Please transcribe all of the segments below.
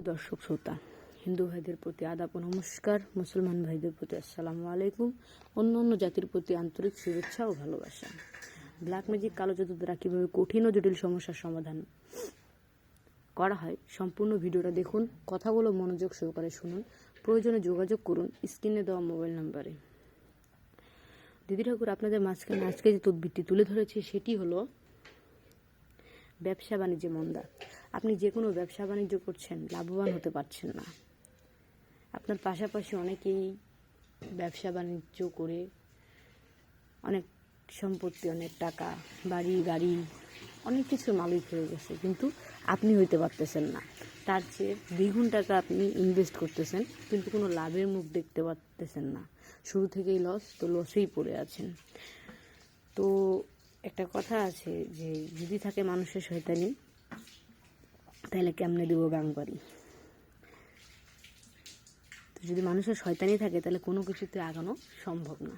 দর্শক শ্রোতা, হিন্দু ভাইদের প্রতি আদাব ও নমস্কার, মুসলমান ভাইদের প্রতি আসসালামু আলাইকুম, অন্য অন্য জাতির প্রতি আন্তরিক শুভেচ্ছা ও ভালোবাসা। ব্ল্যাক ম্যাজিক কালো জাদু দ্বারা কীভাবে কঠিন ও জটিল সমস্যার সমাধান করা হয়, সম্পূর্ণ ভিডিওটা দেখুন, কথাগুলো মনোযোগ সহকারে শুনুন, প্রয়োজনে যোগাযোগ করুন স্ক্রিনে দেওয়া মোবাইল নাম্বারে। দিদি ঠাকুর আপনাদের মাঝখানে আজকে যে তদবিরটি তুলে ধরেছে সেটি হলো ব্যবসা বাণিজ্যে মন্দা। আপনি যে কোনো ব্যবসা বাণিজ্য করছেন, লাভবান হতে পারছেন না। আপনার পাশাপাশি অনেকেই ব্যবসা বাণিজ্য করে অনেক সম্পত্তি, অনেক টাকা, বাড়ি গাড়ি, অনেক কিছুর মালিক হয়ে গেছে, কিন্তু আপনি হইতে পারতেছেন না। তার চেয়ে দ্বিগুণ টাকা আপনি ইনভেস্ট করতেছেন, কিন্তু কোনো লাভের মুখ দেখতে পারতেছেন না। শুরু থেকেই লস, তো লসেই পড়ে আছেন। তো একটা কথা আছে যে যদি থাকে মানুষের শয়তানি, তাহলে কেমনে দেবো গাংবাড়ি। তো যদি মানুষের শয়তানি থাকে তাহলে কোনো কিছুতে আগানো সম্ভব না।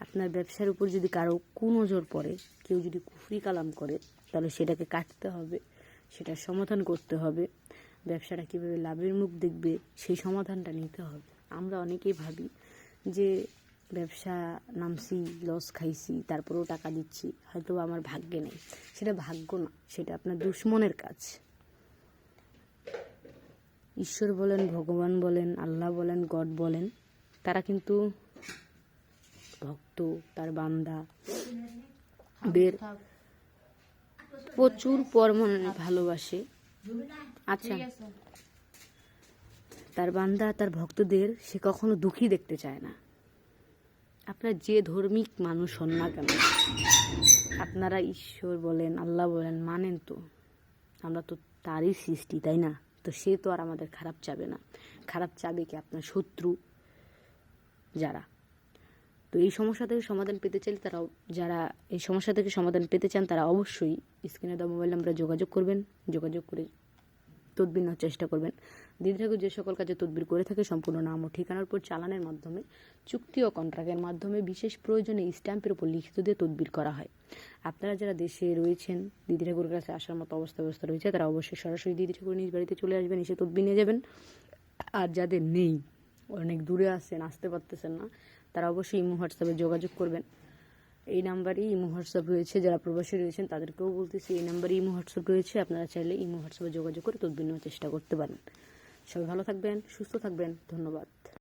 আপনার ব্যবসার উপর যদি কারো কুনজর পড়ে, কেউ যদি কুফরি কালাম করে, তাহলে সেটাকে কাটতে হবে, সেটার সমাধান করতে হবে। ব্যবসাটা কীভাবে লাভের মুখ দেখবে সেই সমাধানটা নিতে হবে। আমরা অনেকেই ভাবি যে ব্যবসা নামছি, লস খাইছি, তারপরেও টাকা দিচ্ছি, হয়তো আমার ভাগ্যে নেই। সেটা ভাগ্য না, সেটা আপনার দুশ্মনের কাজ। ঈশ্বর বলেন, ভগবান বলেন, আল্লাহ বলেন, গড বলেন, তারা কিন্তু ভক্ত, তার বান্দা বের প্রচুর পরমাণু ভালোবাসে। আচ্ছা, তার বান্দা, তার ভক্তদের সে কখনো দুঃখী দেখতে চায় না। আপনারা যে ধর্মিক মানুষ হন না কেন, আপনারা ঈশ্বর বলেন, আল্লাহ বলেন, মানেন তো। আমরা তো তারই সৃষ্টি, তাই না? তো সে তো আর আমাদের খারাপ চাবে না। খারাপ চাবে কি আপনার শত্রু যারা। তো এই সমস্যা থেকে সমাধান পেতে চাইলে যারা এই সমস্যা থেকে সমাধান পেতে চান, তারা অবশ্যই স্ক্রিনে দেওয়া মোবাইল নাম্বারে যোগাযোগ করবেন। যোগাযোগ করে তদবির নেওয়ার চেষ্টা করবেন। দিদি ঠাকুর যে সকল কাজে তদবির করে থাকে সম্পূর্ণ নাম ও ঠিকানার উপর চালানের মাধ্যমে, চুক্তি ও কন্ট্রাক্টের মাধ্যমে, বিশেষ প্রয়োজনে স্ট্যাম্পের উপর লিখিত দিয়ে তদবির করা হয়। আপনারা যারা দেশে রয়েছেন, দিদি ঠাকুরের কাছে আসার মতো অবস্থা রয়েছে, তারা অবশ্যই সরাসরি দিদি ঠাকুর নিজ বাড়িতে চলে আসবেন, এসে তদবির নিয়ে যাবেন। আর যাদের নেই, অনেক দূরে আছেন, আসতে পারতেছেন না, তারা অবশ্যই ইমো হোয়াটসঅ্যাপে যোগাযোগ করবেন। এই নাম্বারেই ইমো হোয়াটসঅ্যাপ রয়েছে। যারা প্রবাসী রয়েছেন তাদেরকেও বলতেছি, এই নাম্বারে ইমো হোয়াটসঅ্যাপ রয়েছে, আপনারা চাইলে ইমো হোয়াটসঅ্যাপে যোগাযোগ করে তদবির নেওয়ার চেষ্টা করতে পারেন। সবাই ভালো থাকবেন, সুস্থ থাকবেন, ধন্যবাদ।